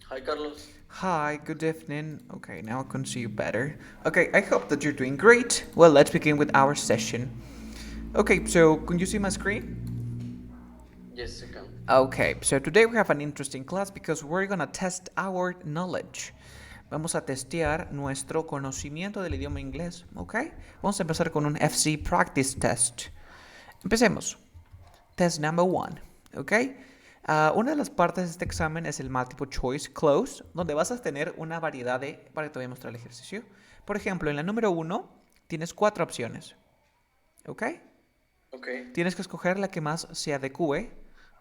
Hi, Carlos. Hi, good evening. Okay, now I can see you better. Okay, I hope that you're doing great. Well, let's begin with our session. Okay, so can you see my screen? Yes, I can. Okay, so today we have an interesting class because we're gonna test our knowledge. Vamos a testear nuestro conocimiento del idioma inglés, ¿ok? Vamos a empezar con un FCE practice test. Empecemos. Test number one, ¿ok? Una de las partes de este examen es el multiple choice close, donde vas a tener una variedad de... Para que te voy a mostrar el ejercicio. Por ejemplo, en la número uno tienes cuatro opciones, ¿ok? Okay. Tienes que escoger la que más se adecue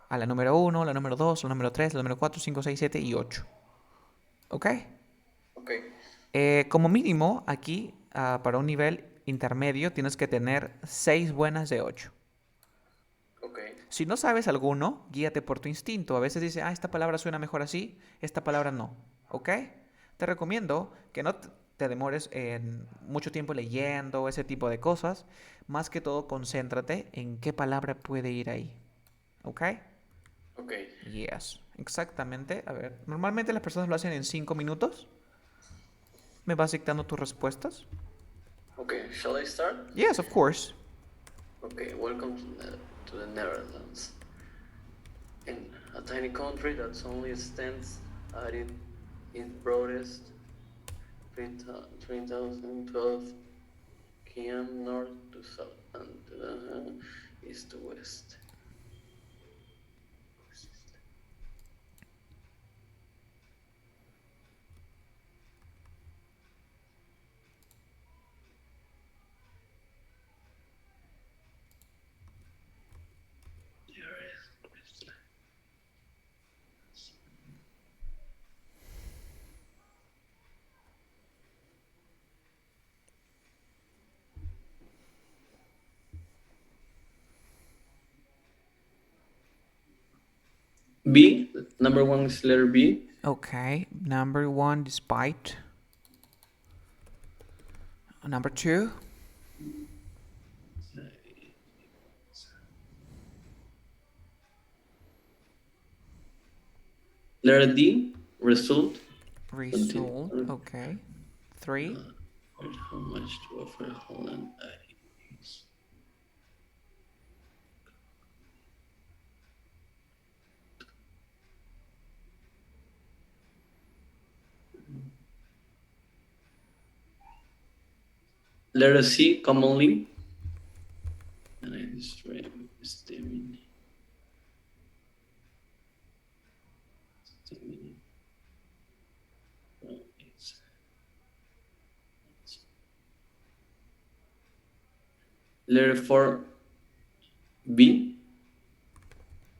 a la número uno, la número 2, la número 3, la número 4, 5, 6, 7 y 8, ¿ok? Okay. Como mínimo, aquí, para un nivel intermedio, tienes que tener 6 buenas de 8. Okay. Si no sabes alguno, guíate por tu instinto. A veces dice, esta palabra suena mejor así, esta palabra no. ¿Ok? Te recomiendo que no te demores en mucho tiempo leyendo ese tipo de cosas. Más que todo, concéntrate en qué palabra puede ir ahí. ¿Ok? Okay. Yes, exactamente. A ver, normalmente las personas lo hacen en 5 minutos. ¿Me vas dictando tus respuestas? Okay. Shall I start? Yes, of course. Okay. Welcome to the Netherlands. In a tiny country that only stands at its broadest 3,012 km north to south and east to west. B. Number one is letter B. Okay, number one, despite. Number two. Letter D. Result. Continue. Result. Okay. Three. How much to offer Holland? Letter C. Commonly. And I destroy stamina. Letter 4B.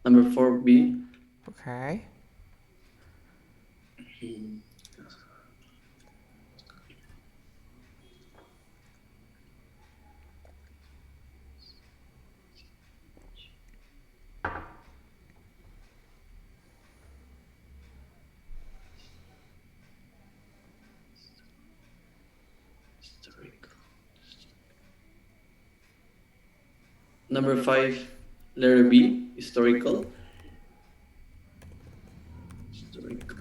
Number 4B. Okay. Number 5. Letter B. Historical. Historical.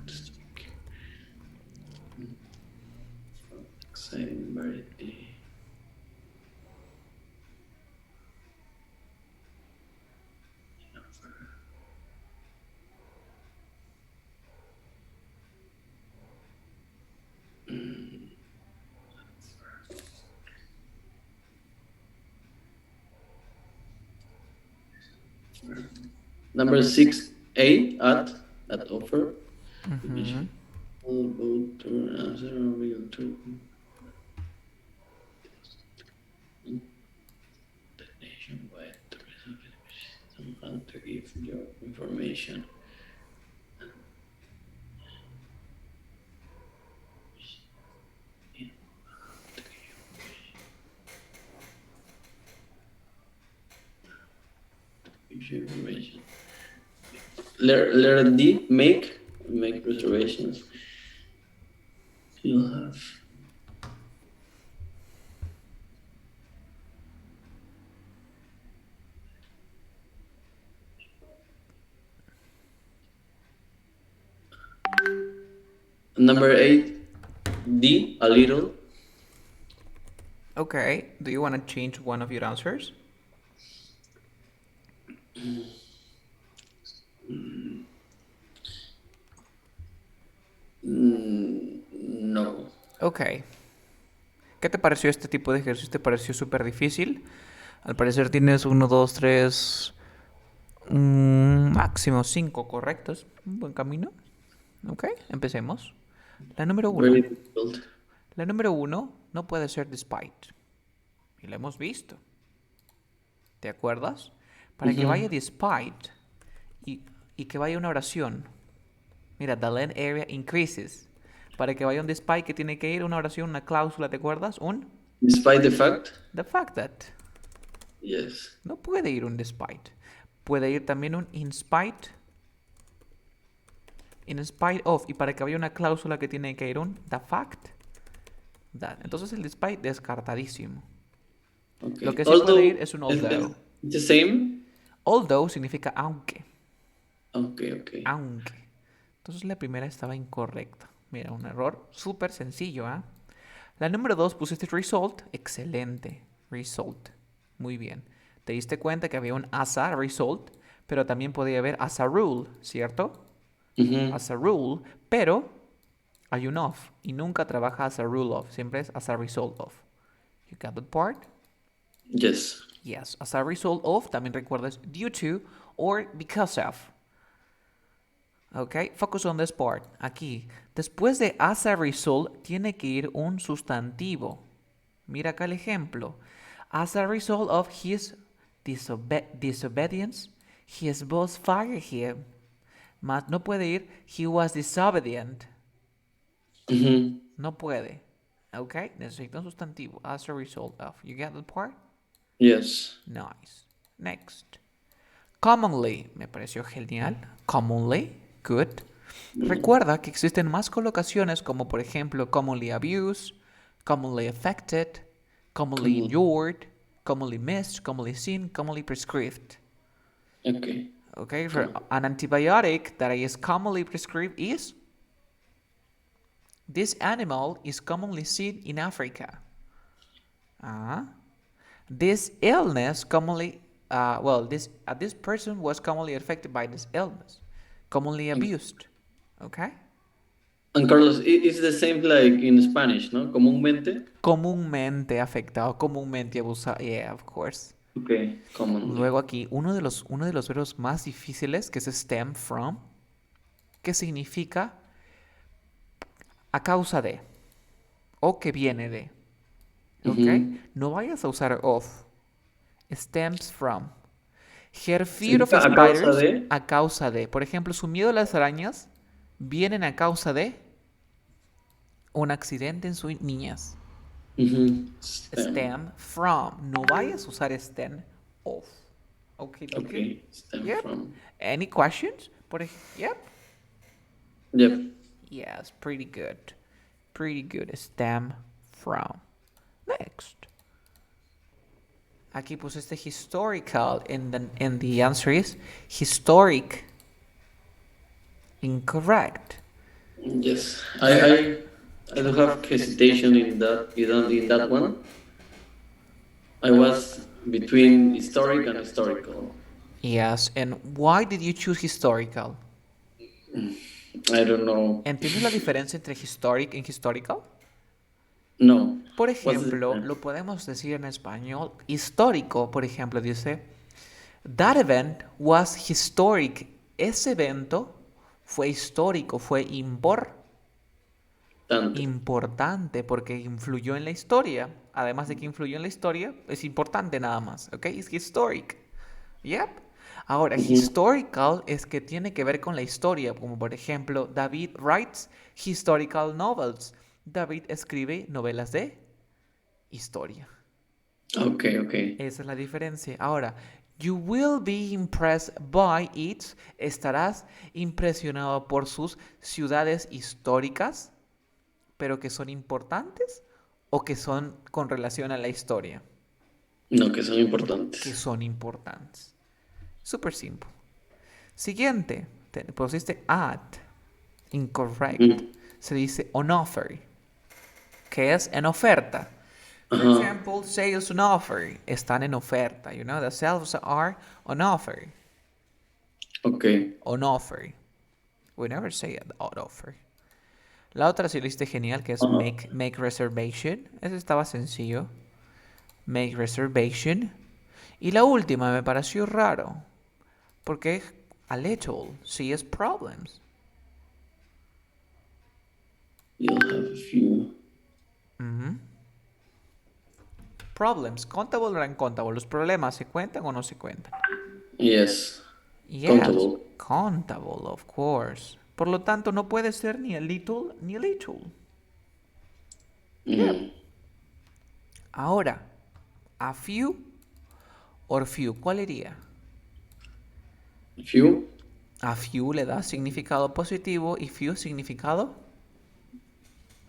Exciting variety. Number 6A. At offer. Mm-hmm. All about to answer real to the nationwide tourism how to give your information. Give your information. Letter D. Make reservations. You'll have Number 8, D, a little. Okay. Do you want to change one of your answers? No. Ok. ¿Qué te pareció este tipo de ejercicio? ¿Te pareció súper difícil? Al parecer tienes uno, dos, tres, máximo 5 correctos. Un buen camino. Ok, empecemos. La número Very uno. difficult. La número uno no puede ser despite. Y la hemos visto. ¿Te acuerdas? Para que vaya Mhm. despite y, y que vaya una oración. Mira, the land area increases. Para que vaya un despite, que tiene que ir una oración, una cláusula, ¿te acuerdas? Un Despite the fact. the fact that. Yes. No puede ir un despite. Puede ir también un in spite of. Y para que vaya una cláusula que tiene que ir un the fact that. Entonces el despite descartadísimo. Lo Okay. que sí puede ir Although es un it's although. the same. Although significa aunque. Okay, okay. Aunque. Entonces la primera estaba incorrecta. Mira, un error súper sencillo, ¿ah? La número 2 pusiste result. Excelente. Result. Muy bien. Te diste cuenta que había un as a result, pero también podía haber as a rule, ¿cierto? Mhm. As a rule, pero hay un of y nunca trabaja as a rule of, siempre es as a result of. You got that part? Yes. Yes, as a result of también recuerdas due to or because of. Ok, focus on this part. Aquí, después de as a result, tiene que ir un sustantivo. Mira acá el ejemplo. As a result of his disobedience, his boss fired him. Mas no puede ir, he was disobedient. Mhm. No puede. Ok, necesita un sustantivo. As a result of. You get that part? Yes. Nice. Next. Commonly, me pareció genial. Commonly, good. Mm. Recuerda que existen más colocaciones como por ejemplo commonly abused, commonly affected, commonly Come on. endured, commonly missed, commonly seen, commonly prescribed. Okay. Okay, for Come on. an antibiotic that is commonly prescribed is this animal is commonly seen in Africa. Uh, this illness commonly, this person was commonly affected by this illness, commonly abused. Okay. And Carlos, it's the same like in Spanish, ¿no? Comúnmente. Comúnmente afectado, comúnmente abusado. Yeah, of course. Okay, commonly. Luego aquí, uno de los verbos más difíciles, que es stem from, que significa a causa de o que viene de. ¿Ok? Mhm. No vayas a usar of. Stems from. Her fear of Significa a causa spiders de. a causa de. Por ejemplo, su miedo a las arañas vienen a causa de un accidente en su niñez. Mhm. Stem from. No vayas a usar stem of. Okay, okay. Okay, stem Yep. from. Any questions? Yep. Yep. Yes, pretty good. Pretty good. Stem from. Next. Aquí pusiste historical and the answer is historic. Incorrect. Yes. I do have hesitation in that one. I was between historic and historical. Yes, and why did you choose historical? I don't know. ¿Entiendes la diferencia entre historic y historical? No. Por What's the ejemplo, difference? lo podemos decir en español. Histórico, por ejemplo, dice, that event was historic. Ese evento fue histórico, fue Tante. importante porque influyó en la historia. Además de que influyó en la historia, es importante nada más, ¿ok? Es historic. Yep. Ahora, Mhm. historical es que tiene que ver con la historia, como por ejemplo, David writes historical novels. David escribe novelas de historia. Okay, okay. Esa es la diferencia. Ahora, you will be impressed by it. Estarás impresionado por sus ciudades históricas, pero que son importantes o que son con relación a la historia. No, que son Que importantes. son importantes. Super simple. Siguiente. Pusiste at. Incorrect. Mhm. se dice on offer, que es en oferta. For Ajá. example, sales on offer, están en oferta. You know, the sales are on offer. Ok. On offer. We never say on offer. La otra sí lo hiciste genial, que es Ajá. make reservation. Ese estaba sencillo. Make reservation. Y la última me pareció raro, porque a little sí es problems. You'll have a few. Problems, countable o uncountable. ¿Los problemas se cuentan o no se cuentan? Yes. Yes, Countable. countable, of course. Por lo tanto, no puede ser ni a little ni a little. Yep. Mm. Ahora, a few or few, ¿cuál iría? Few. A few le da significado positivo y few significado.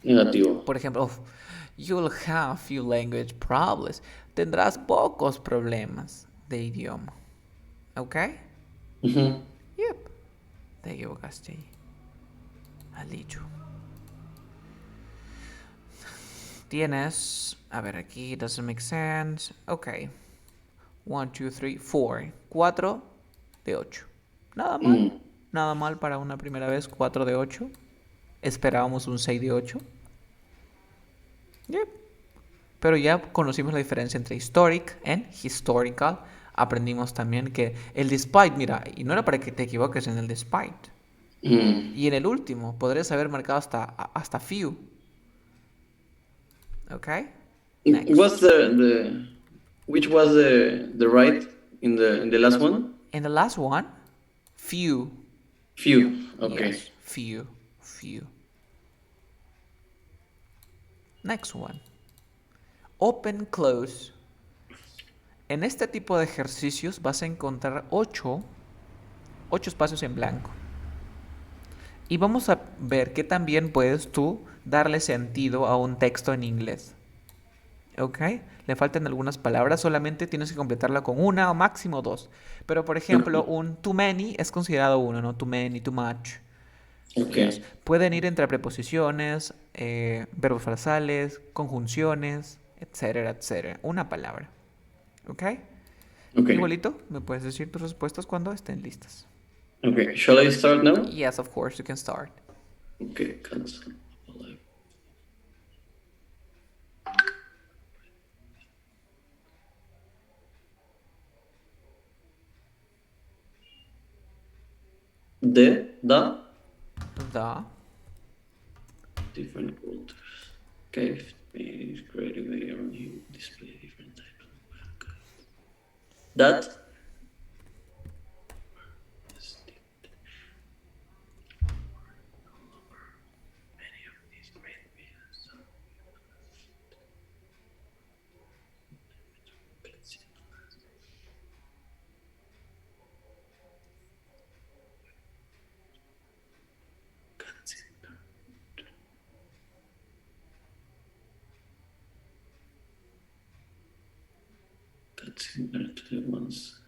Negativo. Por ejemplo, you'll have few language problems. Tendrás pocos problemas de idioma. ¿Ok? Ujú. Yep. Te equivocaste ahí. Al dicho. Tienes. A ver, aquí doesn't make sense. Ok. 1, 2, 3, 4. 4 de 8. Nada mal. Mm. Nada mal para una primera vez. 4 de 8. Esperábamos un 6 de 8. Yep. Pero ya conocimos la diferencia entre historic and historical. Aprendimos también que el despite, mira, y no era para que te equivoques en el despite. Mm. Y en el último, podrías haber marcado hasta few. ¿Ok? Next. What's the which was the right in the last one? And the last one, few. Few. Okay. Yes, few, few. Next one. Open, close. En este tipo de ejercicios vas a encontrar 8 espacios en blanco. Y vamos a ver que también puedes tú darle sentido a un texto en inglés. ¿Ok? Le faltan algunas palabras, solamente tienes que completarla con una o máximo dos. Pero por ejemplo, Okay. un too many es considerado uno, ¿no? Too many, too much. Yes. Okay. Pueden ir entre preposiciones, verbos frasales, conjunciones, etcétera, etcétera. Una palabra. ¿Ok? Okay. Igualito, me puedes decir tus respuestas cuando estén listas. Okay. Shall I start now? Yes, of course, you can start. Okay. Cancel. Alive. The The. different cultures. Okay. It's creative around you display different types of work. That is many of these great videos. That's similar to the ones.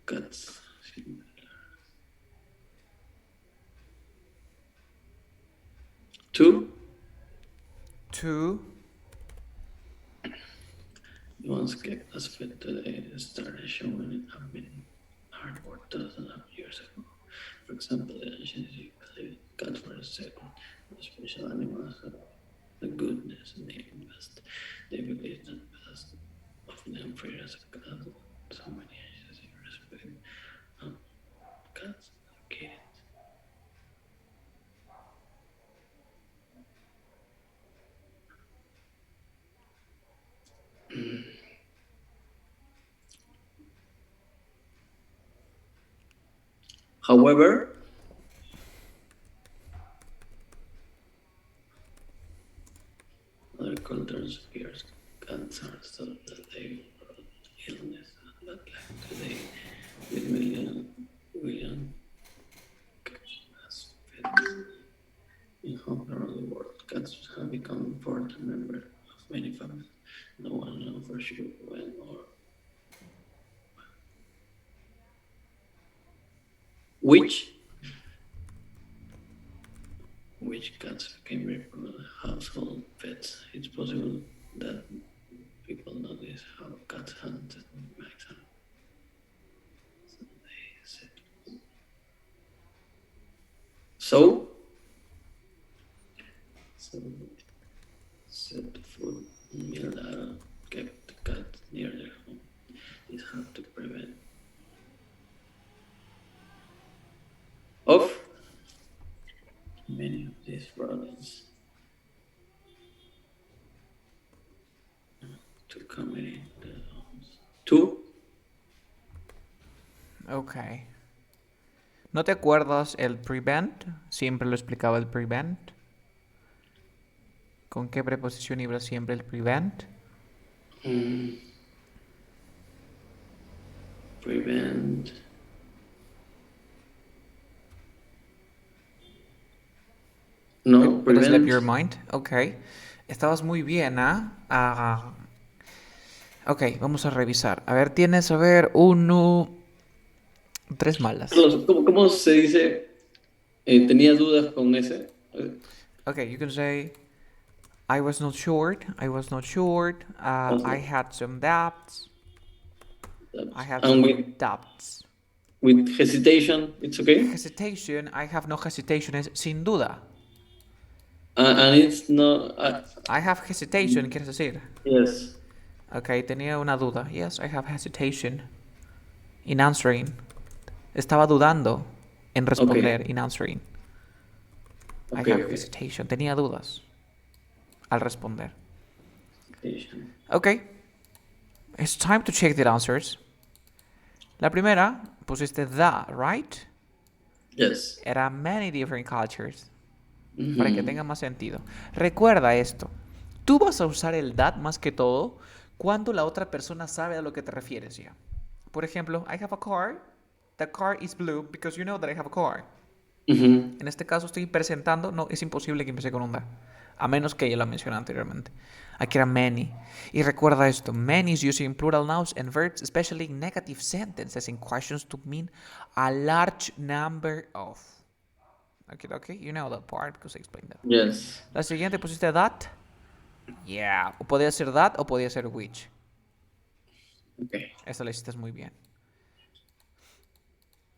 That's similar. Two. To. Once get as fit today started showing it have been hard work dozens of years ago. For example, the ancient Egyptians got for a second, the special animals of the goodness and they invest. They believe that best of them fear as a god. So many ages in respect. Cats educated. However, other cultures fear cats are thought that they brought illness and that like today with million cats pets in home around the world. Cats have become important member of many families. No one knows for sure when or Which cats can be household pets? It's possible that people notice how cats hunt and makes hunt. So they set. So set food meal that kept the cat near their home. It's hard to prevent. Of many of these rodents to come in the homes. Two. Ok. ¿No te acuerdas el prevent? Siempre lo explicaba el prevent. ¿Con qué preposición iba siempre el prevent? Prevent. No, Better slip prevent. your mind. Ok. Estabas muy bien, ¿ah? Ok, vamos a revisar. A ver, tienes, a ver, uno... Tres malas. Carlos, ¿cómo se dice? Tenía dudas con ese. Ok, you can say... I was not sure. I was not sure. I Also, had some doubts. I had and some doubts. with hesitation, it's okay. Hesitation. I have no hesitation. Es sin duda. And it's not. I have hesitation, ¿quieres decir? Yes. Ok, tenía una duda. Yes, I have hesitation in answering. Estaba dudando en responder Okay. in answering. I Okay. have Okay. hesitation. Tenía dudas al responder. Hesitation. Ok, it's time to check the answers. La primera, pusiste the, right? Yes. Era many different cultures. Para que tenga más sentido. Recuerda esto. Tú vas a usar el that más que todo cuando la otra persona sabe a lo que te refieres ya. Por ejemplo, I have a car. The car is blue because you know that I have a car. En este caso estoy presentando, no, es imposible que empiece con un da. A menos que ya lo mencioné anteriormente. Aquí era many. Y recuerda esto, many is used in plural nouns and verbs, especially in negative sentences in questions to mean a large number of. Okay, you know that part because I explained that. Yes. La siguiente pusiste that. Yeah. O podía ser that o podía ser which. Okay. Esta la hiciste muy bien.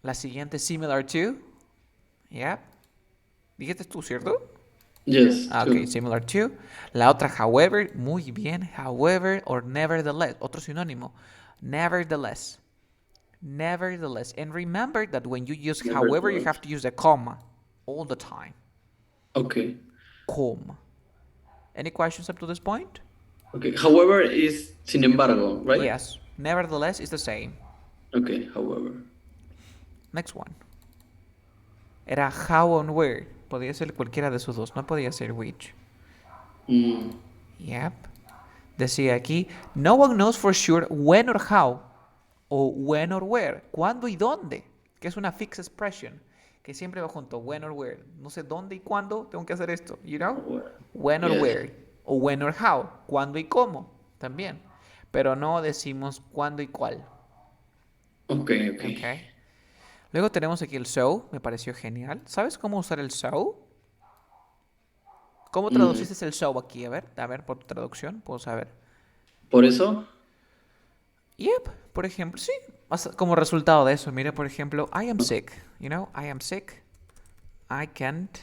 La siguiente similar to. Yeah. Dijiste tú, ¿cierto? Yes. Ok, similar to. La otra, however, muy bien. However or nevertheless. Otro sinónimo. Nevertheless. Nevertheless. And remember that when you use however, you have to use a comma all the time. Okay. Comma. Any questions up to this point? Okay. However, is sin embargo, right? Yes. Nevertheless is the same. Okay. However. Next one. Era how and where. Podía ser cualquiera de esos dos. No podía ser which. Yep. Decía aquí, no one knows for sure when or how. O when or where. ¿Cuándo y dónde? Que es una fixed expression. Que siempre va junto. When or where. No sé dónde y cuándo tengo que hacer esto. You know? When or Yes. where. O when or how. ¿Cuándo y cómo? También. Pero no decimos cuándo y cuál. Okay. Okay. Luego tenemos aquí el so. Me pareció genial. ¿Sabes cómo usar el so? ¿Cómo traduciste el so aquí? A ver, por tu traducción, puedo saber. Por eso. Yep, por ejemplo, sí. Como resultado de eso, mire, por ejemplo, I am sick. You know, I am sick. I can't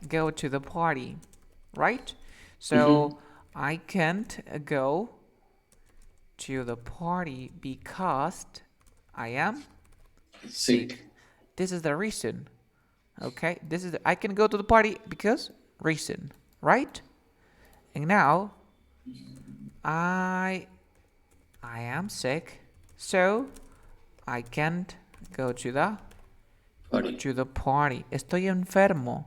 go to the party. Right? So, I can't go to the party because I am sick. This is the reason. Okay? I can go to the party because reason. Right? And now, I am sick, so I can't go to the party. Estoy enfermo,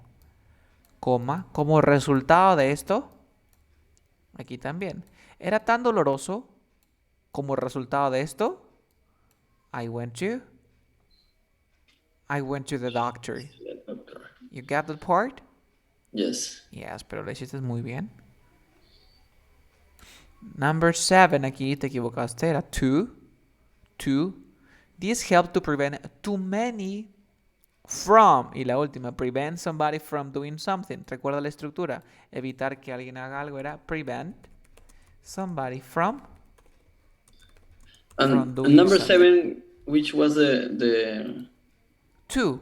coma, como resultado de esto, aquí también. Era tan doloroso como resultado de esto, I went to the doctor. You got that part? Yes. Yes, pero lo hiciste muy bien. Number 7, aquí te equivocaste, era to This helps to prevent too many from. Y la última, prevent somebody from doing something. Recuerda la estructura. Evitar que alguien haga algo era prevent somebody from And doing number something. 7, which was the Two.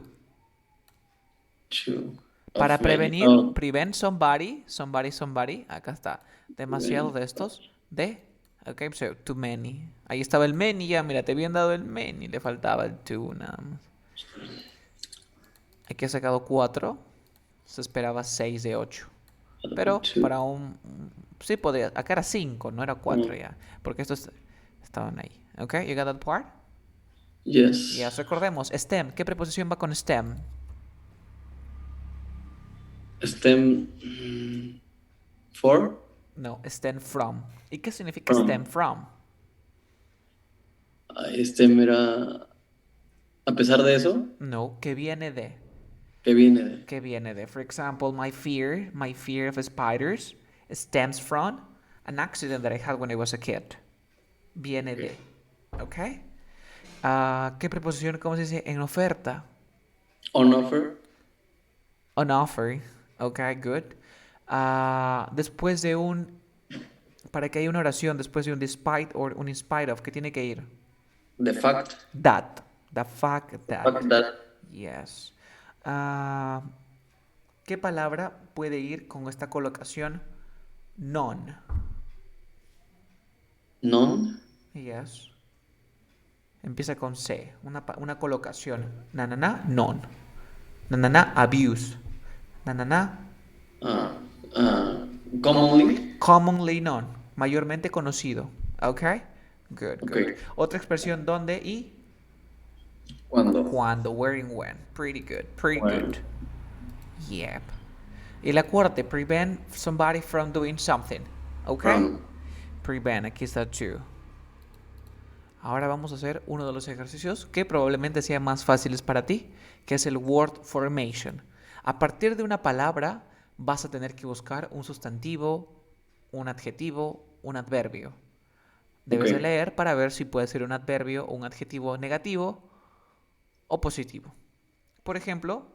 two Para of many? prevenir, Oh, prevent somebody, somebody. Acá está. Demasiado de estos. De. Ok, so too many. Ahí estaba el many ya. Mira, te habían dado el many. Le faltaba el two nada más. Aquí he sacado 4. Se esperaba 6 de 8. Pero two. para un... Sí podía... Acá era 5, no era 4 Oh, ya. Porque estos estaban ahí. ¿Ok? You got that part? Ya, yes. recordemos. STEM. ¿Qué preposición va con STEM? STEM for No, STEM from. ¿Y qué significa STEM from. from? STEM era a pesar de eso, No, que viene de. que viene de. Que viene de. For example, my fear of spiders stems from an accident that I had when I was a kid. Viene de. ¿Ok? ¿Qué preposición, cómo se dice? En oferta. On offer. On offer. Ok, good. Después de un... Para que haya una oración después de un despite o un in spite of, ¿qué tiene que ir? The fact. That. The fact The that. fact that Yes. Ah, ¿Qué palabra puede ir con esta colocación? Non. none. Yes. Empieza con C. Una colocación. Nanana, non. Nanana, abuse. Nanana, Uh, uh, commonly. commonly known. Mayormente conocido. ¿Ok? Good, good. Okay. Otra expresión, ¿dónde y Cuando. cuándo? Where and when. Pretty good, pretty When. good. Yep. Y la cuarta, prevent somebody from doing something. ¿Ok? From. Prevent, aquí está to. Ahora vamos a hacer uno de los ejercicios que probablemente sea más fáciles para ti, que es el word formation. A partir de una palabra vas a tener que buscar un sustantivo, un adjetivo, un adverbio. Debes de Okay. leer para ver si puede ser un adverbio o un adjetivo negativo o positivo. Por ejemplo,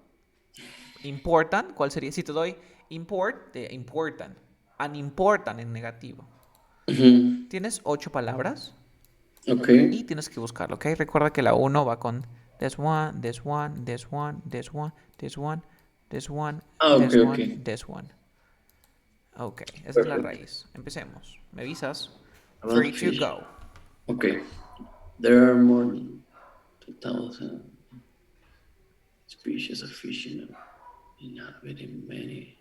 important, ¿cuál sería? Si te doy import, de important, unimportant en negativo. Mhm. Tienes 8 palabras y Okay. tienes que buscarlo, ¿ok? Recuerda que la 1 va con this one, this one, this one, this one, this one, this one, this Okay, one, okay. this one. Ok, esa es la Perfect. raíz. Empecemos. ¿Me avisas? About 3, 2, fish. go. Okay. There are more than 2,000 species of fish inhabiting many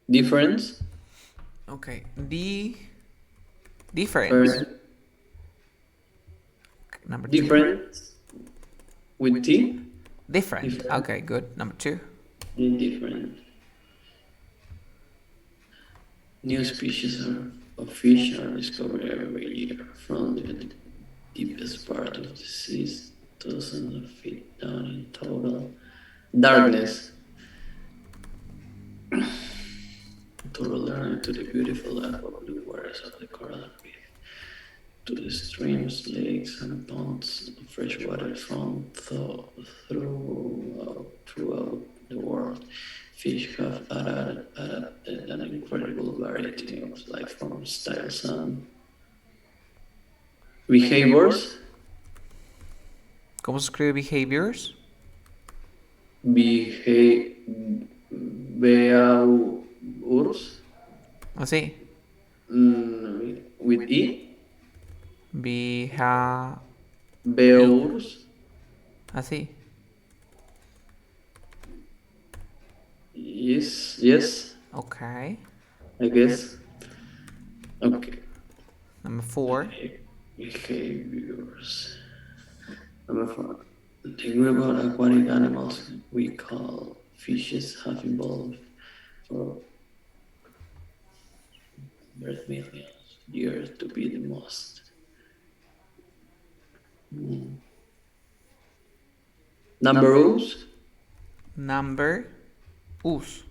difference. Ok, difference. Number 2. Difference with T. Different. Different. Okay, good. Number 2. Different. New species of fish are discovered every year from the deepest part of the seas, dozens of feet down in total darkness, to return to the beautiful aqua blue waters of the coral reef, to the streams, lakes, and ponds of fresh water found throughout the world. Fish have adapted an incredible variety of life forms, styles, and behaviors. ¿Cómo se escribe behaviors? Behaviors. Así. With E. Beha. Behaviors. Así. Yes, yes, Okay. I guess. Okay. Number 4. Behaviors. Number 4. The group of aquatic animals we call fishes have evolved for millions of years to be the most. Number O's. Number. Us.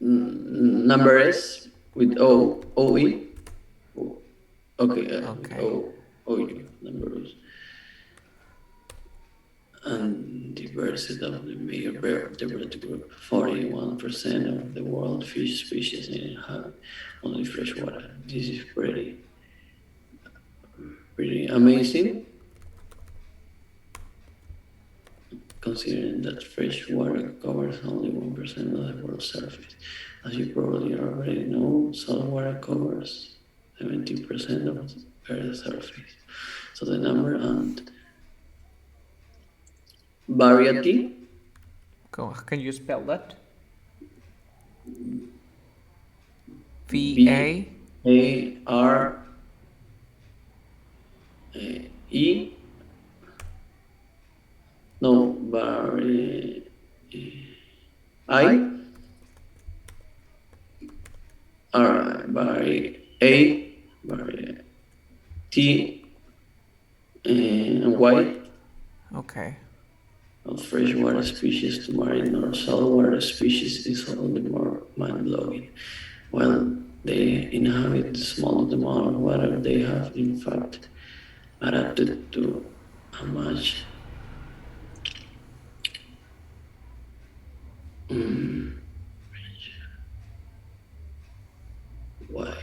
Number S with O E. Okay, Okay. oh, you numbers and diversity of the major vertebrate group. 41% of the world fish species inhabit only freshwater. This is pretty amazing, considering that fresh water covers only 1% of the world's surface. As you probably already know, saltwater covers 70% of the Earth's surface. So the number and variety, Go. Can you spell that? V B A. A R E, no, I, A, T, and Y Okay. of freshwater species to marine or saltwater species is all the more mind-blowing. While they inhabit small amount of water, they have in fact adapted to a much mm, wide,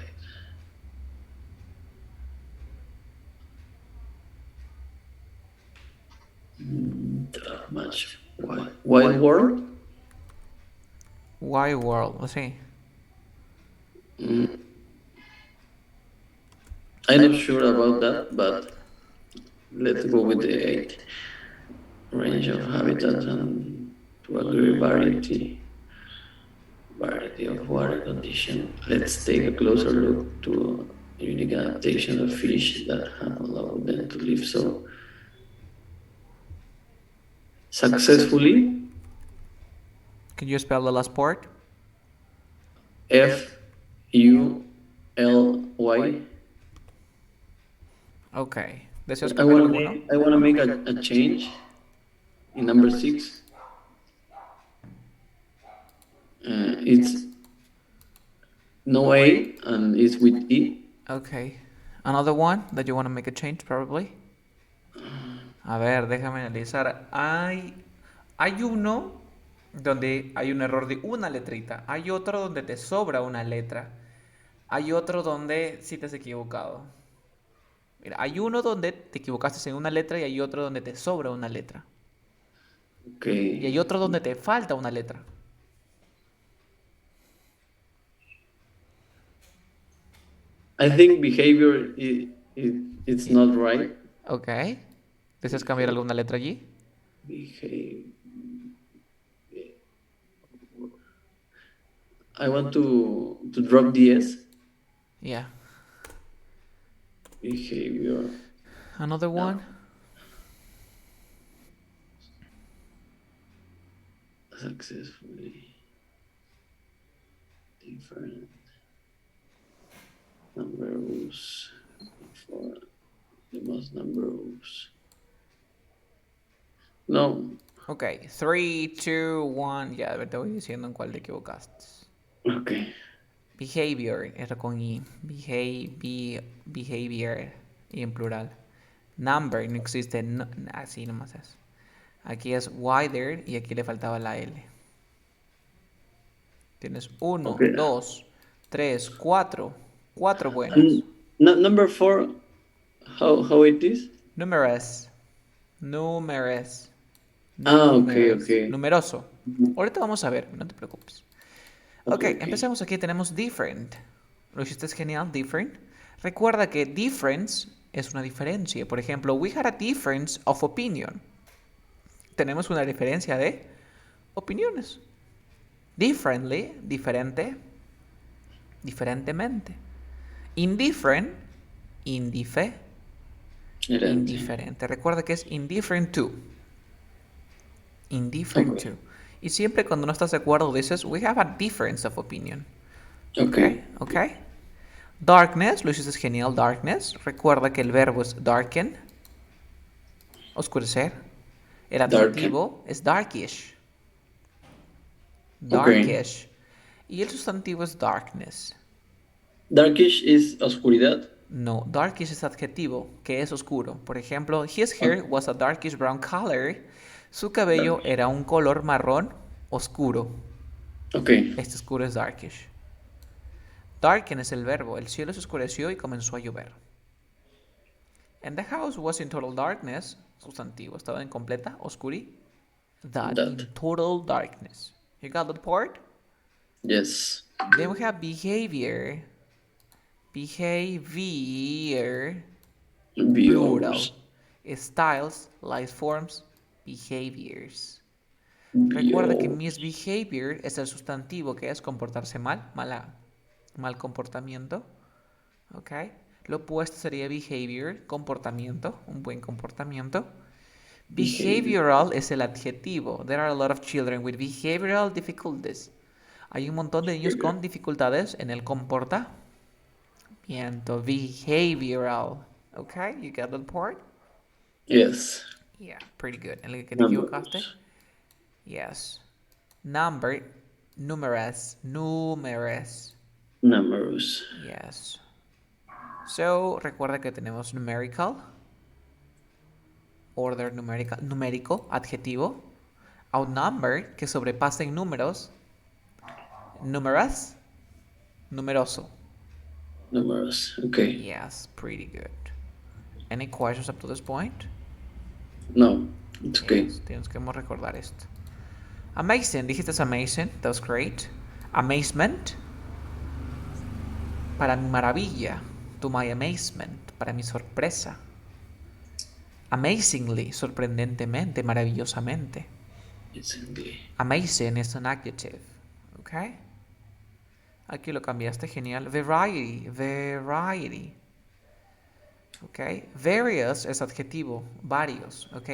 much wide world. Why world? Let's see. Mm, I'm not sure about that, but let's go with the 8 range of habitats and to a great variety of water conditions. Let's take a closer look to unique adaptation of fish that have allowed them to live so successfully. Can you spell the last part? FULY. Okay. ¿Deseas I cambiar want to alguno? make a change in number 6. It's no A and it's with E. Okay. Another one that you want to make a change, probably. A ver, déjame analizar. Hay uno donde hay un error de una letrita. Hay otro donde te sobra una letra. Hay otro donde sí te has equivocado. Mira, hay uno donde te equivocaste en una letra y hay otro donde te sobra una letra. Y hay Okay. otro donde te falta una letra. I think behavior it's Y- not right. Ok. ¿Deseas cambiar Behavior, alguna letra allí? behave. I want to drop the S. Yeah. Behavior. Another No, one? successfully different numbers for the most numbers. No. Ok. 3, 2, 1. Ya, a ver, te voy diciendo en cuál te equivocaste. Okay. Behavior, era con I. Behavior. Y en plural. Number, no existe. Así nomás es. Aquí es wider y aquí le faltaba la L. Tienes uno, Okay. 2, 3, 4. 4 buenas. And number 4, how it is? Numerous. Numerous. Okay, Numerous. okay. Numeroso. Ahorita vamos a ver, no te preocupes. Ok, Okay, okay. empecemos aquí. Tenemos different. Lo hiciste genial, different. Recuerda que difference es una diferencia. Por ejemplo, we had a difference of opinion. Tenemos una diferencia de opiniones. Differently, diferente, diferentemente. Indifferent, indiferente. Recuerda que es indifferent to. Indifferent Okay. to. Y siempre cuando no estás de acuerdo dices, we have a difference of opinion. Ok, Okay. ok. Darkness, lo hiciste genial, darkness. Recuerda que el verbo es darken, oscurecer. El Darken. adjetivo es darkish. Okay. Darkish. Y el sustantivo es darkness. Darkish is oscuridad. No, darkish es adjetivo, que es oscuro. Por ejemplo, his hair Oh, was a darkish brown color. Su cabello dark. era un color marrón oscuro. Ok, Este oscuro es darkish. Darken es el verbo. El cielo se oscureció y comenzó a llover. And the house was in total darkness. Sustantivo. Estaba en completa oscuridad. that. In total darkness. You got that part? Yes. Then we have behavior. Behavior. Plural. Viewers. Styles, life forms, behaviors. Recuerda que Viewers. misbehavior es el sustantivo que es comportarse mal, mal comportamiento. ¿Ok? Lo opuesto sería behavior, comportamiento, un buen comportamiento. Behavior. Behavioral es el adjetivo. There are a lot of children with behavioral difficulties. Hay un montón de niños Behavior. con dificultades en el comportamiento. Behavioral. ¿Ok? You got that part? Yes. Yeah, pretty good. ¿En el que te equivocaste? Numbers. Yes. Number, numerous. Numbers. Yes. So, recuerda que tenemos numerical, order numerical, numérico, adjetivo. Outnumber, que sobrepasa en números. Numerous, numeroso. Numbers. Okay. Yes, pretty good. Any questions up to this point? No, it's okay. Yes, tienes que recordar esto. Amazing, dijiste amazing, that was great. Amazement, para mi maravilla. To my amazement, para mi sorpresa. Amazingly, sorprendentemente, maravillosamente. It's English. Amazing es un adjective. ¿Ok? Aquí lo cambiaste, genial. Variety, variety. ¿Ok? Various es adjetivo, varios. ¿Ok?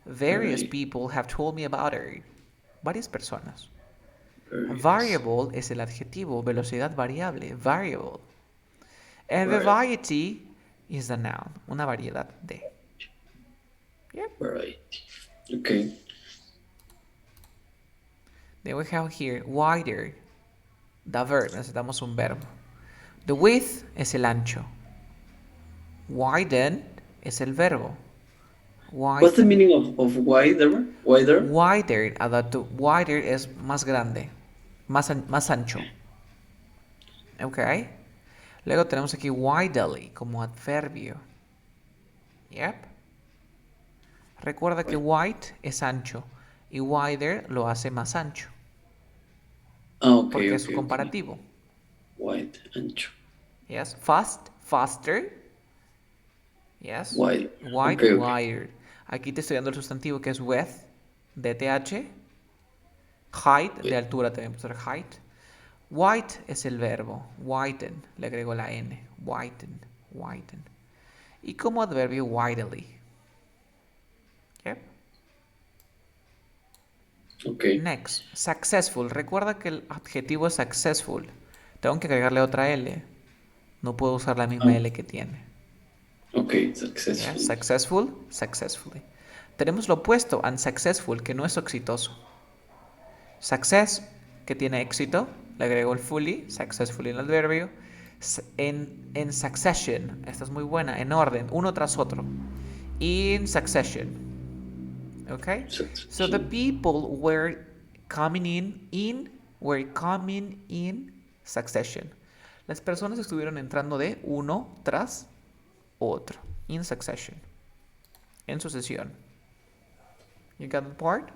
Various Right. people have told me about it. Varias personas. Various. Variable es el adjetivo, velocidad variable, variable. And Right. variety is the noun, una variedad de. Yep. Variety. Okay. Then we have here wider, the verb, necesitamos un verbo. The width es el ancho. Widen es el verbo. What's the Widen. meaning of wider? Wider? Wider, wider es más grande, más ancho. Ok. Luego tenemos aquí widely como adverbio. Yep. Recuerda que white es ancho y wider lo hace más ancho Ah, okay, porque es su okay, okay. comparativo. Wide, ancho. Yes. Fast, faster. Yes. Wide. Wide, Okay, okay. wider. Aquí te estoy dando el sustantivo que es width, DTH. Height, de Wait. altura también puede ser height. White es el verbo. Whiten, le agrego la N. Whiten, whiten. Y como adverbio, widely. Yep. Okay. Next, successful. Recuerda que el adjetivo es successful. Tengo que agregarle otra L. No puedo usar la misma Ah, L que tiene. okay, ¿Ya? successful. Successful, successfully. Tenemos lo opuesto, unsuccessful, que no es exitoso. Success, que tiene éxito. Le agrego el fully, successfully en el adverbio. En succession, esta es muy buena, en orden, uno tras otro. In succession. Okay? So the Succession. people were coming in succession. Las personas estuvieron entrando de uno tras otro. In succession. En sucesión. You got the part?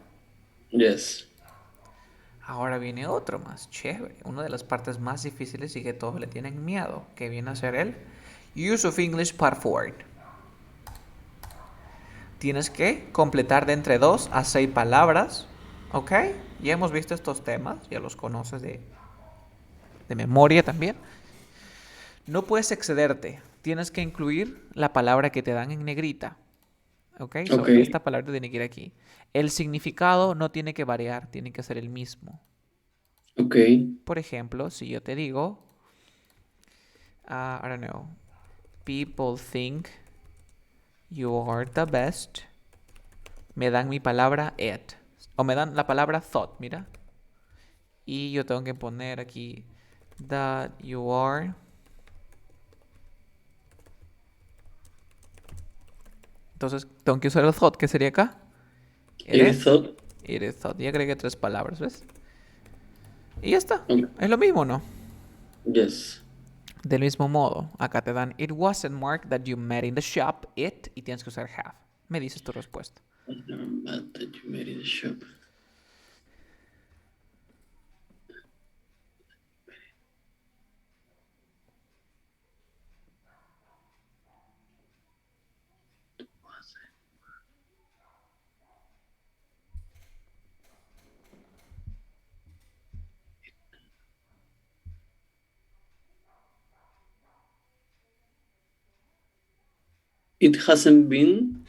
Yes. Ahora viene otro más chévere. Una de las partes más difíciles y que todos le tienen miedo. Que viene a ser el Use of English Part 4. Tienes que completar de entre 2 a 6 palabras. ¿Ok? Ya hemos visto estos temas. Ya los conoces de memoria también. No puedes excederte. Tienes que incluir la palabra que te dan en negrita. ¿Ok? So, Okay. esta palabra tiene que ir aquí. El significado no tiene que variar. Tiene que ser el mismo. Okay. Por ejemplo, si yo te digo... I don't know. People think you are the best. Me dan mi palabra it. O me dan la palabra thought, mira. Y yo tengo que poner aquí that you are Entonces, tengo que usar el thought, ¿qué sería acá? It It is. thought. It is thought. Ya agregué 3 palabras, ¿ves? Y ya está. Okay. Es lo mismo, ¿no? Yes. Del mismo modo, acá te dan it wasn't Mark that you met in the shop, it, y tienes que usar have. Me dices tu respuesta. Was never mad that you made it a shop. It hasn't been.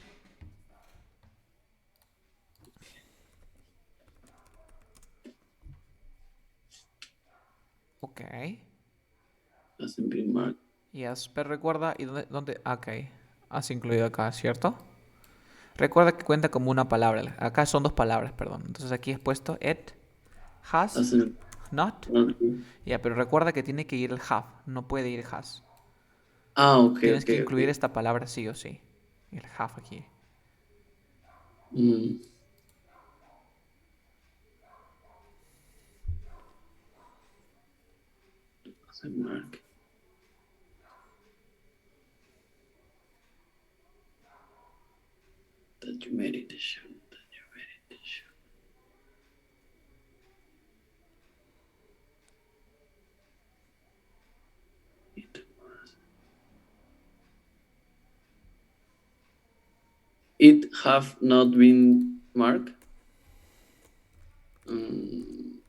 Ok. Hasn't been marked. Yes, pero recuerda, ¿y dónde? Ok. Has incluido acá, ¿cierto? Recuerda que cuenta como una palabra. Acá son 2 palabras, perdón. Entonces aquí he puesto it, has, Hasn't not. not been. Ya, pero recuerda que tiene que ir el have, no puede ir has. Ah, okay, Tienes que okay, incluir okay. esta palabra sí o sí. El have aquí. Mm. Hasn't marked that you made it a shop. That you made it a shop. It was. It have not been marked. Mm,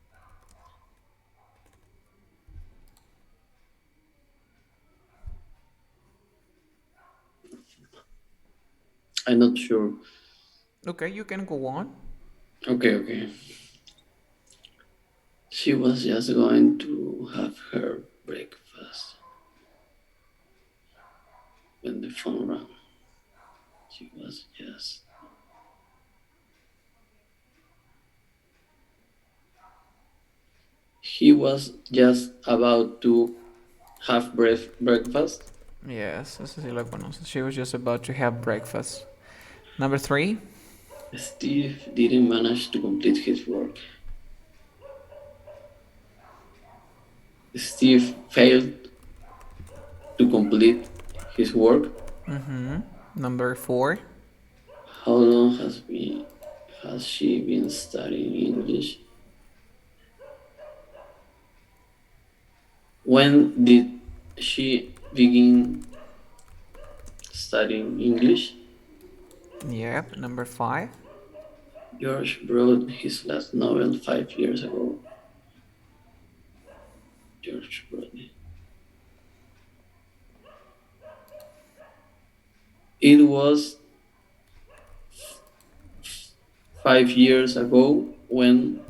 I'm not sure. Okay, you can go on. Okay, okay. She was just going to have her breakfast when the phone rang. She was just. He was just about to have breakfast. Yes, eso sí lo conoces. She was just about to have breakfast. Number 3. Steve didn't manage to complete his work. Steve failed to complete his work. Number 4. How long has she been studying English? When did she begin studying English? Yep. Number 5. George wrote his last novel 5 years ago. George wrote it. It was 5 years ago when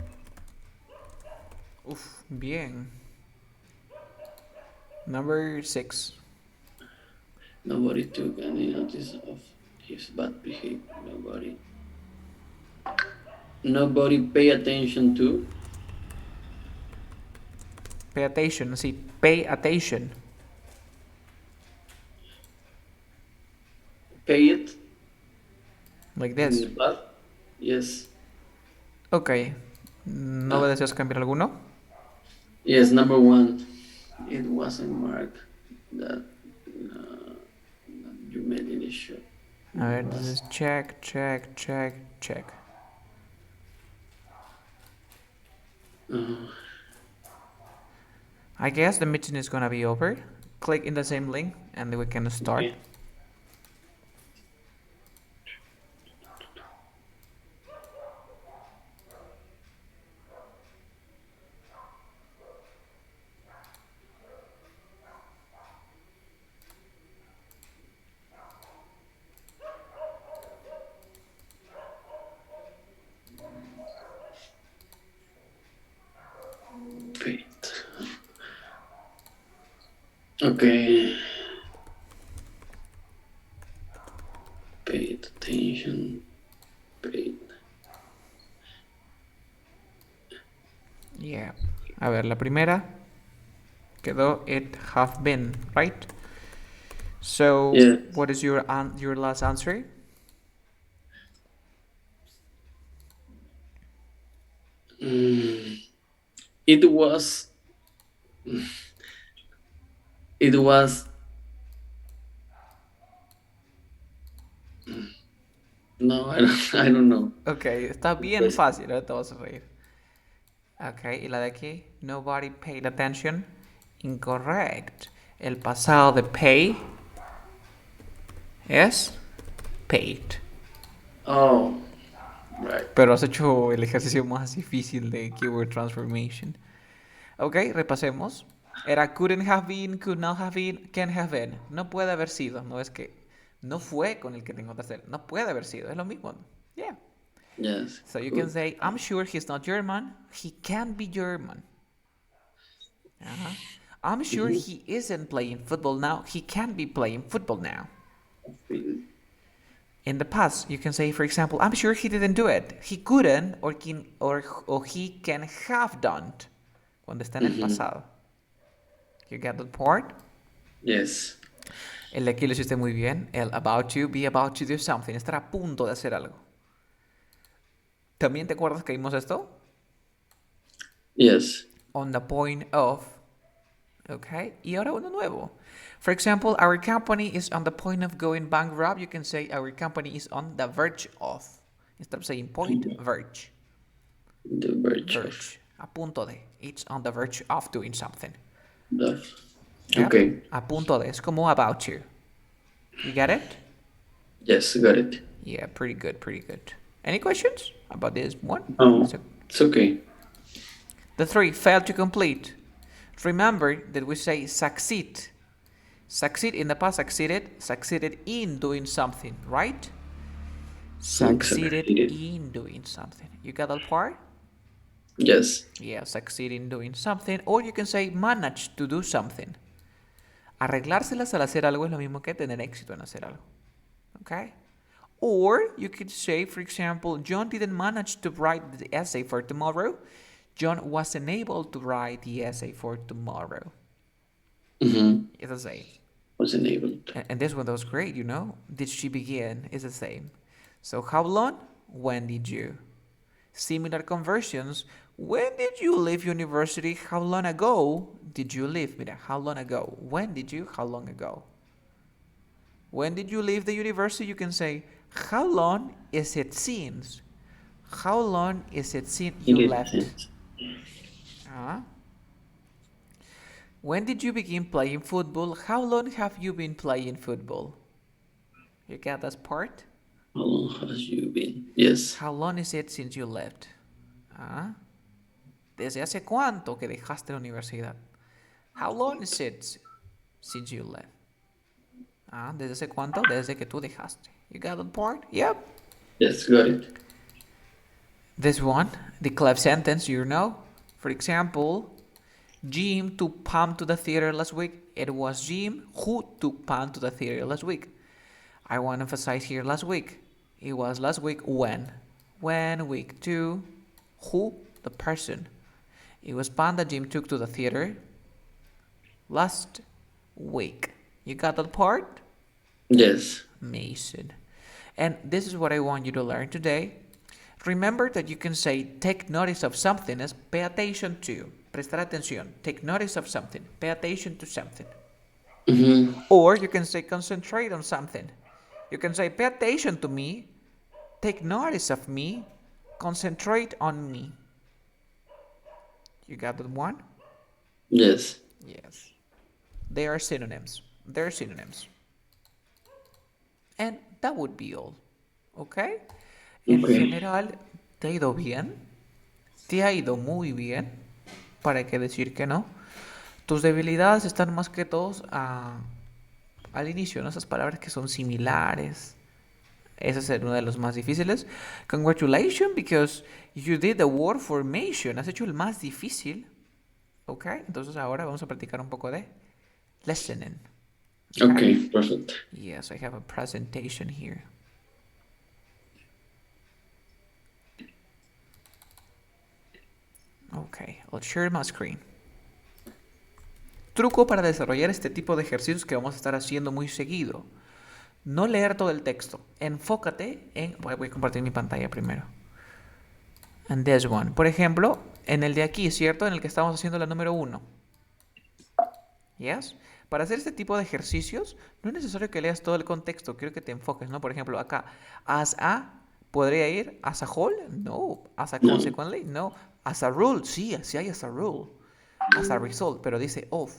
Uf, bien. Number 6. nobody took any notice of his bad behavior. Nobody pay attention to. Pay attention. Sí, pay attention. Pay it Like in this. the past. Yes. Ok. ¿No Ah, deseas cambiar alguno? yes, number one. It wasn't marked that, that you made any shot. A It ver, this was. is check, check, check, check. Uh, I guess the meeting is gonna be over. Click in the same link and then we can start. okay. Wait. Okay. Paid attention. Paid. Yeah. A ver, la primera quedó it have been, right? So, Yeah. what is your last answer? Mm, it was. It was. No, I don't. I don't know. Ok, está The bien question. fácil, ahora te vas a reír. Ok, y la de aquí, nobody paid attention. Incorrect. El pasado de pay es paid. Oh, right. Pero has hecho el ejercicio más difícil de keyword transformation. Ok, repasemos. Era couldn't have been, could not have been, can have been. No puede haber sido. No es que no fue con el que tengo que hacer. No puede haber sido. Es lo mismo. Yeah. Yes. So you can Good. say, I'm sure he's not German. He can be German. Uh-huh. I'm sure Mm-hmm. he isn't playing football now. He can be playing football now. In the past, you can say, for example, I'm sure he didn't do it. He couldn't or he can have done. Cuando está en el Mm-hmm. pasado. You get the part? Yes. El de aquí lo hiciste muy bien. El about you, be about to do something. Estar a punto de hacer algo. ¿También te acuerdas que vimos esto? Yes. On the point of. Okay. Y ahora uno nuevo. For example, our company is on the point of going bankrupt. You can say our company is on the verge of. Instead of saying point, verge. The verge of Verge. A punto de. It's on the verge of doing something. the. Yep. Okay. A punto de. Es como about you. You get it? Yes, got it. Yeah, pretty good, pretty good. Any questions about this one? Oh, So, it's okay. the 3, failed to complete. Remember that we say succeed. Succeed in the past, succeeded in doing something, right? Succeeded Succeeded. in doing something. You got that part? Yes. Yeah, succeed in doing something. Or you can say managed to do something. Arreglárselas al hacer algo es lo mismo que tener éxito en hacer algo. Okay? Or you could say, for example, John didn't manage to write the essay for tomorrow. John wasn't able to write the essay for tomorrow. Mm-hmm. It's the same. Was enabled. And this one was great, you know. Did she begin? Is the same. So how long? When did you? Similar conversions. When did you leave university? How long ago did you leave? Mira, how long ago? When did you? How long ago? When did you leave the university? You can say, how long is it since? How long is it since you It is left? since. Uh, when did you begin playing football? How long have you been playing football? You get that part? How long has you been? Yes. How long is it since you left? ¿Desde hace cuánto que dejaste la universidad? How long is it since you left? ¿Desde hace cuánto? Desde que tú dejaste. You got that part? Yep. Yes, got it. This one, the clef sentence, you know. For example, Jim took Pam to the theater last week. It was Jim who took Pam to the theater last week. I want to emphasize here last week. It was last week when. When, week 2. Who? The person. It was Pam that Jim took to the theater last week. You got that part? Yes. Amazing. And this is what I want you to learn today. Remember that you can say take notice of something as pay attention to. Prestar atención. Take notice of something. Pay attention to something. Mm-hmm. Or you can say concentrate on something. You can say pay attention to me. Take notice of me. Concentrate on me. You got that one? Yes. Yes. They are synonyms. They're synonyms. And that would be all. ¿Ok? En Okay. general, ¿te ha ido bien? ¿Te ha ido muy bien? ¿Para qué decir que no? Tus debilidades están más que todos al inicio, ¿no? Esas palabras que son similares. Ese es uno de los más difíciles. Congratulations, because you did the word formation. Has hecho el más difícil. ¿Ok? Entonces ahora vamos a practicar un poco de listening. Okay, perfect. Yes, I have a presentation here. Okay, I'll share my screen. Truco para desarrollar este tipo de ejercicios que vamos a estar haciendo muy seguido. No leer todo el texto. Enfócate en... Voy a compartir mi pantalla primero. and this one. Por ejemplo, en el de aquí, ¿cierto? En el que estamos haciendo la número 1. ¿Yes? Para hacer este tipo de ejercicios, no es necesario que leas todo el contexto, quiero que te enfoques, ¿no? Por ejemplo, acá, as a, ¿podría ir as a whole? No. As a No. consequently? No. As a rule, sí, sí hay as a rule. As a result, pero dice of.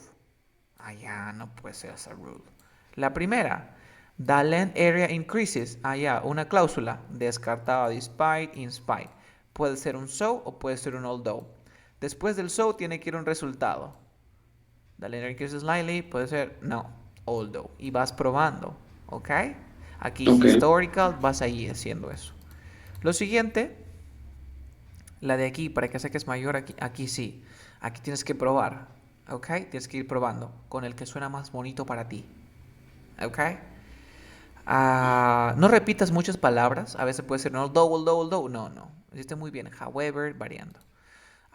Ah, ya, no puede ser as a rule. La primera, the land area increases. Ah, ya, una cláusula, descartada despite, in spite. Puede ser un so o puede ser un although. Después del so tiene que ir un resultado. The letter increases slightly, puede ser no, although. Y vas probando, ¿ok? Aquí Ok. historical, vas ahí haciendo eso. Lo siguiente, la de aquí, para que saques mayor, aquí sí. Aquí tienes que probar, ¿ok? Tienes que ir probando con el que suena más bonito para ti, ¿ok? No repitas muchas palabras, a veces puede ser no, although, no, no. Hiciste muy bien, however, variando.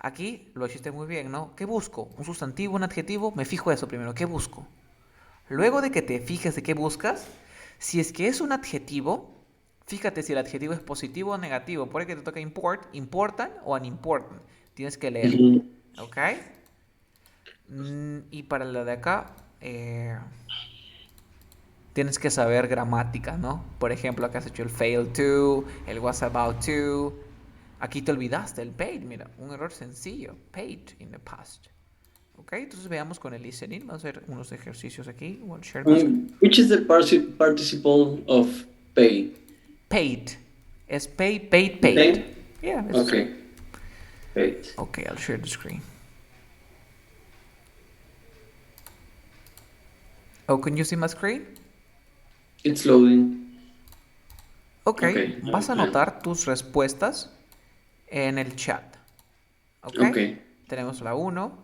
Aquí lo hiciste muy bien, ¿no? ¿Qué busco? ¿Un sustantivo, un adjetivo? Me fijo eso primero, ¿qué busco? Luego de que te fijes de qué buscas, si es que es un adjetivo, fíjate si el adjetivo es positivo o negativo. Puede que te toque important o unimportant. Tienes que leer. Ujú. ¿Ok? Y para la de acá, tienes que saber gramática, ¿no? Por ejemplo, acá has hecho el fail to, el was about to. Aquí te olvidaste el paid, mira, un error sencillo. Paid in the past. Ok, entonces veamos con el listening. Vamos a hacer unos ejercicios aquí. We'll share my screen. Which is the participle of pay? Paid. Es paid. Pay? Yeah, it's Okay. Paid. okay. I'll share the screen. Oh, can you see my screen? It's loading. Ok, Okay. vas a anotar tus respuestas en el chat. Ok, Okay. tenemos la 1.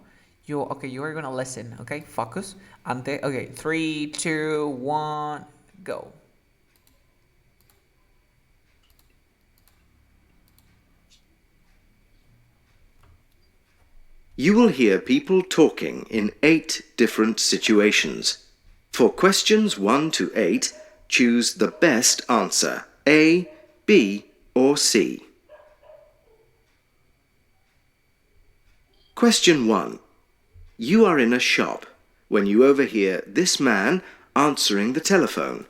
You are gonna listen. Ok, focus. Ok, 3, 2, 1, go. You will hear people talking in 8 different situations. For questions 1 to 8, choose the best answer, A, B, or C. Question 1. You are in a shop when you overhear this man answering the telephone.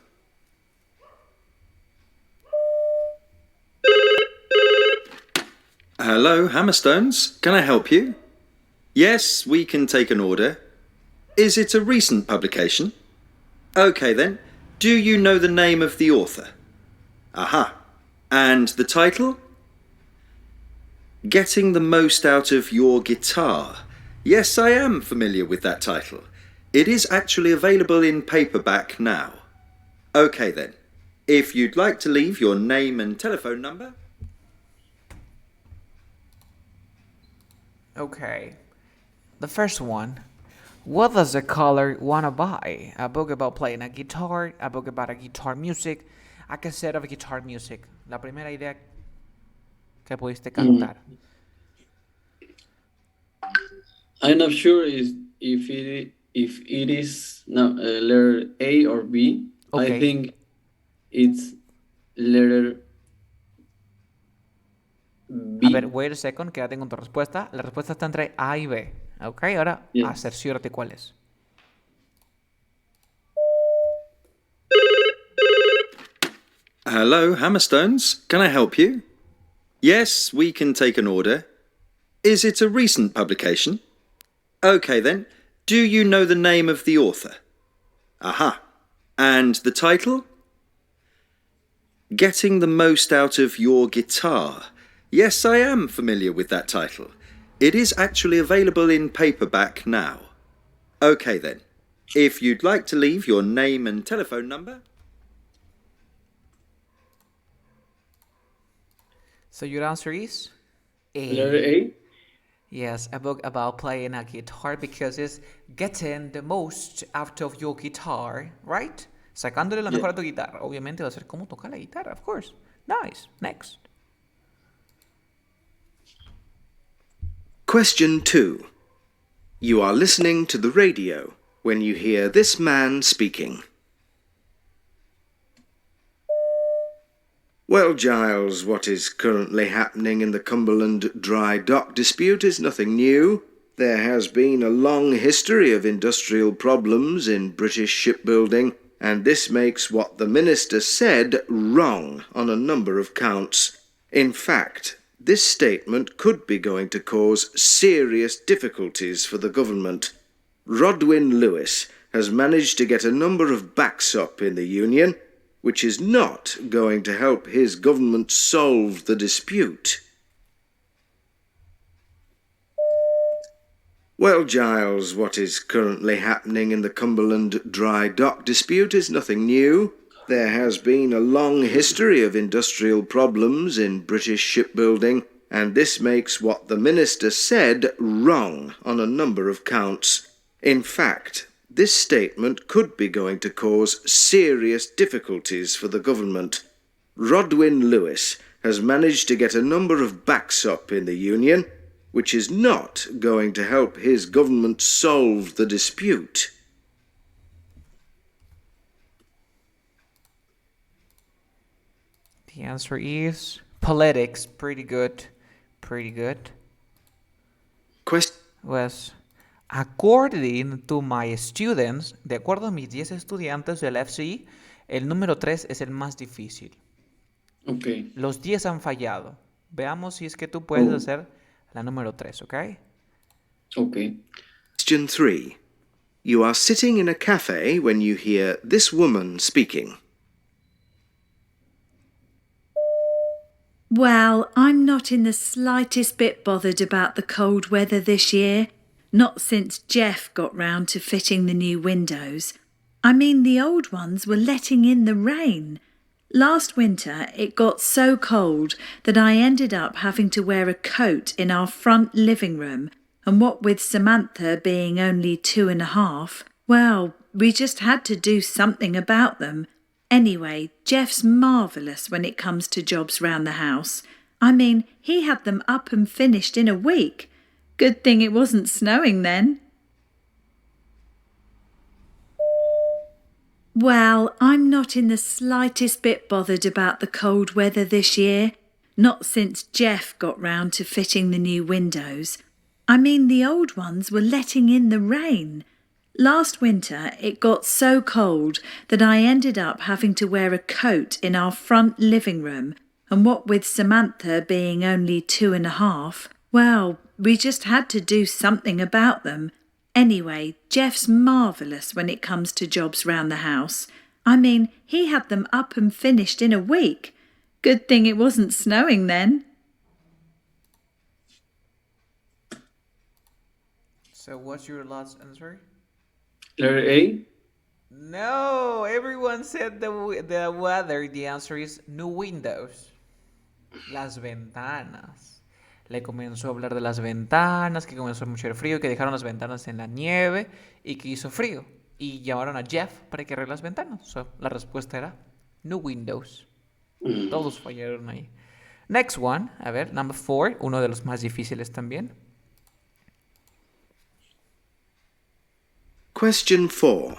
Hello, Hammerstones. Can I help you? Yes, we can take an order. Is it a recent publication? OK then. Do you know the name of the author? Aha. And the title? Getting the most out of your guitar. Yes, I am familiar with that title. It is actually available in paperback now. OK then. If you'd like to leave your name and telephone number. Okay. The first one. What does the caller wanna buy? A book about playing a guitar, a book about a guitar music, a cassette of guitar music. La primera idea que pudiste Mm. captar. I'm not sure if it is no letter A or B. Ok. I think it's letter A ver, B. wait a second, quédate con tu respuesta. La respuesta está entre A y B. Ok, ahora Yes. cerciórate cuál es. Hello, Hammerstones. Can I help you? Yes, we can take an order. Is it a recent publication? OK then. Do you know the name of the author? Aha. And the title? Getting the most out of your guitar. Yes, I am familiar with that title. It is actually available in paperback now. OK then. If you'd like to leave your name and telephone number. So your answer is Letter A. A. Yes, a book about playing a guitar because it's getting the most out of your guitar, right? Sacándole lo Yeah. mejor a tu guitarra. Obviamente va a ser cómo tocar la guitarra, of course. Nice. Next. Question 2. You are listening to the radio when you hear this man speaking. Well, Giles, what is currently happening in the Cumberland dry dock dispute is nothing new. There has been a long history of industrial problems in British shipbuilding, and this makes what the Minister said wrong on a number of counts. In fact, this statement could be going to cause serious difficulties for the government. Rodwin Lewis has managed to get a number of backs up in the union, which is not going to help his government solve the dispute. Well, Giles, what is currently happening in the Cumberland dry dock dispute is nothing new. There has been a long history of industrial problems in British shipbuilding, and this makes what the Minister said wrong on a number of counts. In fact, this statement could be going to cause serious difficulties for the government. Rodwin Lewis has managed to get a number of backs up in the union, which is not going to help his government solve the dispute. The answer is politics. Pretty good. Pretty good. Was according to my students, de acuerdo a mis 10 estudiantes del FCE, el número 3 es el más difícil. Okay. Los 10 han fallado. Veamos si es que tú puedes hacer la número 3, ¿ok? Okay. Question 3. You are sitting in a cafe when you hear this woman speaking. Well, I'm not in the slightest bit bothered about the cold weather this year. Not since Jeff got round to fitting the new windows. I mean, the old ones were letting in the rain. Last winter, it got so cold that I ended up having to wear a coat in our front living room, and what with Samantha being only 2.5, well, we just had to do something about them. Anyway, Jeff's marvellous when it comes to jobs round the house. I mean, he had them up and finished in a week. Good thing it wasn't snowing then. Well, I'm not in the slightest bit bothered about the cold weather this year. Not since Jeff got round to fitting the new windows. I mean, the old ones were letting in the rain. Last winter, it got so cold that I ended up having to wear a coat in our front living room, and what with Samantha being only 2.5, well, we just had to do something about them. Anyway, Jeff's marvellous when it comes to jobs round the house. I mean, he had them up and finished in a week. Good thing it wasn't snowing then. So what's your last answer? Letter A? No, everyone said the weather. The answer is new windows. Las ventanas. Le comenzó a hablar de las ventanas, que comenzó mucho el frío, que dejaron las ventanas en la nieve y que hizo frío. Y llamaron a Jeff para que arregle las ventanas. So, la respuesta era new windows. Todos fallaron ahí. Next one, a ver, number 4, uno de los más difíciles también. Question 4.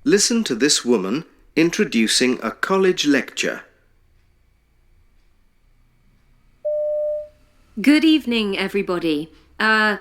Listen to this woman introducing a college lecture. Good evening, everybody.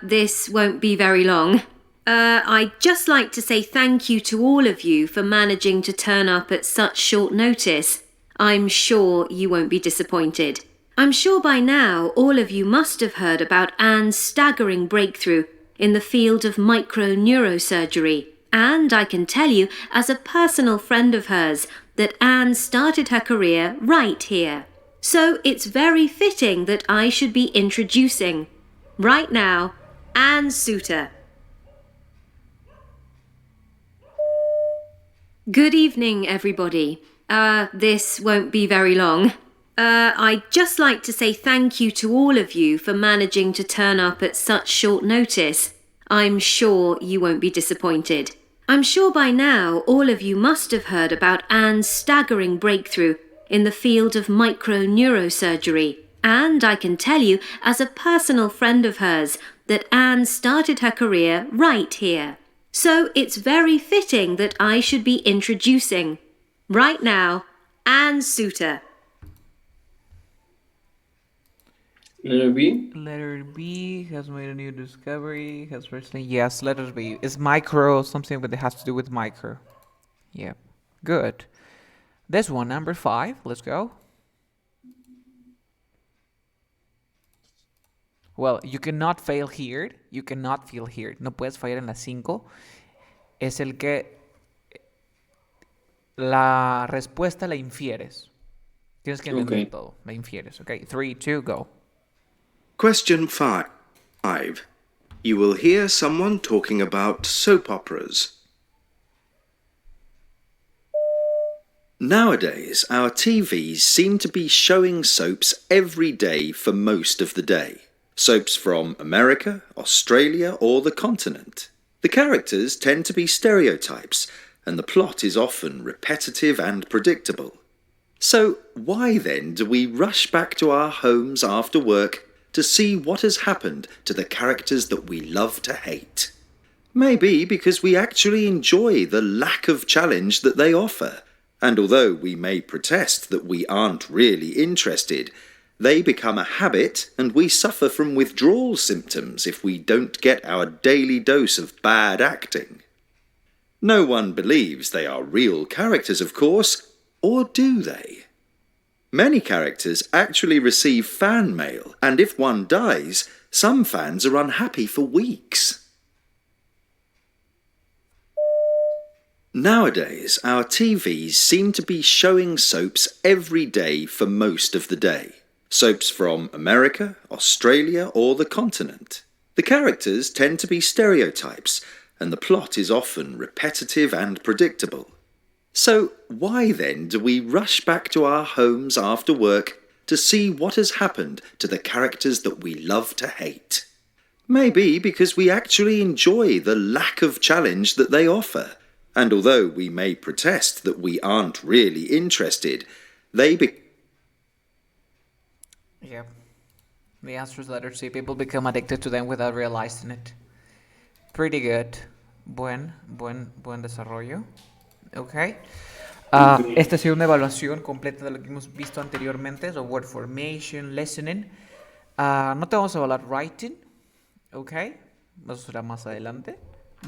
This won't be very long. I'd just like to say thank you to all of you for managing to turn up at such short notice. I'm sure you won't be disappointed. I'm sure by now all of you must have heard about Anne's staggering breakthrough in the field of microneurosurgery. And I can tell you, as a personal friend of hers, that Anne started her career right here. So it's very fitting that I should be introducing, right now, Anne Suter. Good evening, everybody. This won't be very long. I'd just like to say thank you to all of you for managing to turn up at such short notice. I'm sure you won't be disappointed. I'm sure by now all of you must have heard about Anne's staggering breakthrough in the field of microneurosurgery. And I can tell you, as a personal friend of hers, that Anne started her career right here. So it's very fitting that I should be introducing, right now, Anne Suter. Letter B. Letter B has made a new discovery. Has recently. Yes, letter B. It's micro, something that has to do with micro. Yeah. Good. This one, number 5. Let's go. Well, you cannot fail here. You cannot fail here. No puedes fallar en las 5. Es el que la respuesta la infieres. Tienes que entender Okay. todo. La infieres. Okay. 3, 2, go. Question 5. You will hear someone talking about soap operas. Nowadays, our TVs seem to be showing soaps every day for most of the day. Soaps from America, Australia, or the continent. The characters tend to be stereotypes, and the plot is often repetitive and predictable. So, why then do we rush back to our homes after work to see what has happened to the characters that we love to hate? Maybe because we actually enjoy the lack of challenge that they offer. And although we may protest that we aren't really interested, they become a habit and we suffer from withdrawal symptoms if we don't get our daily dose of bad acting. No one believes they are real characters, of course, or do they? Many characters actually receive fan mail, and if one dies, some fans are unhappy for weeks. Nowadays, our TVs seem to be showing soaps every day for most of the day. Soaps from America, Australia, or the continent. The characters tend to be stereotypes, and the plot is often repetitive and predictable. So, why then do we rush back to our homes after work to see what has happened to the characters that we love to hate? Maybe because we actually enjoy the lack of challenge that they offer. And although we may protest that we aren't really interested, they Yeah. The answer is letter C. People become addicted to them without realizing it. Pretty good. Buen desarrollo. Ok. Esta ha sido una evaluación completa de lo que hemos visto anteriormente. So word formation, listening. No te vamos a evaluar writing. Ok. Eso será más adelante.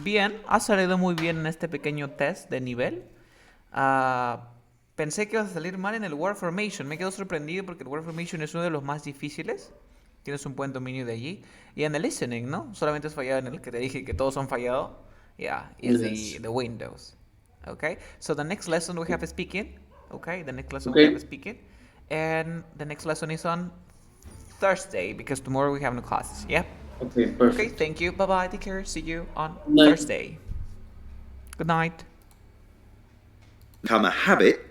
Bien, has salido muy bien en este pequeño test de nivel. Pensé que ibas a salir mal en el word formation. Me quedo sorprendido porque el word formation es uno de los más difíciles. Tienes un buen dominio de allí. Y en el listening, ¿no? Solamente has fallado en el que te dije que todos han fallado. Yeah, is Yes. the Windows. Okay, so the next lesson we have is speaking. Okay, the next lesson we Okay. have is speaking. And the next lesson is on Thursday because tomorrow we have no classes. Yeah? Okay, Okay, perfect. thank you. Bye bye. Take care. See you on Night. Thursday. Good night. become a habit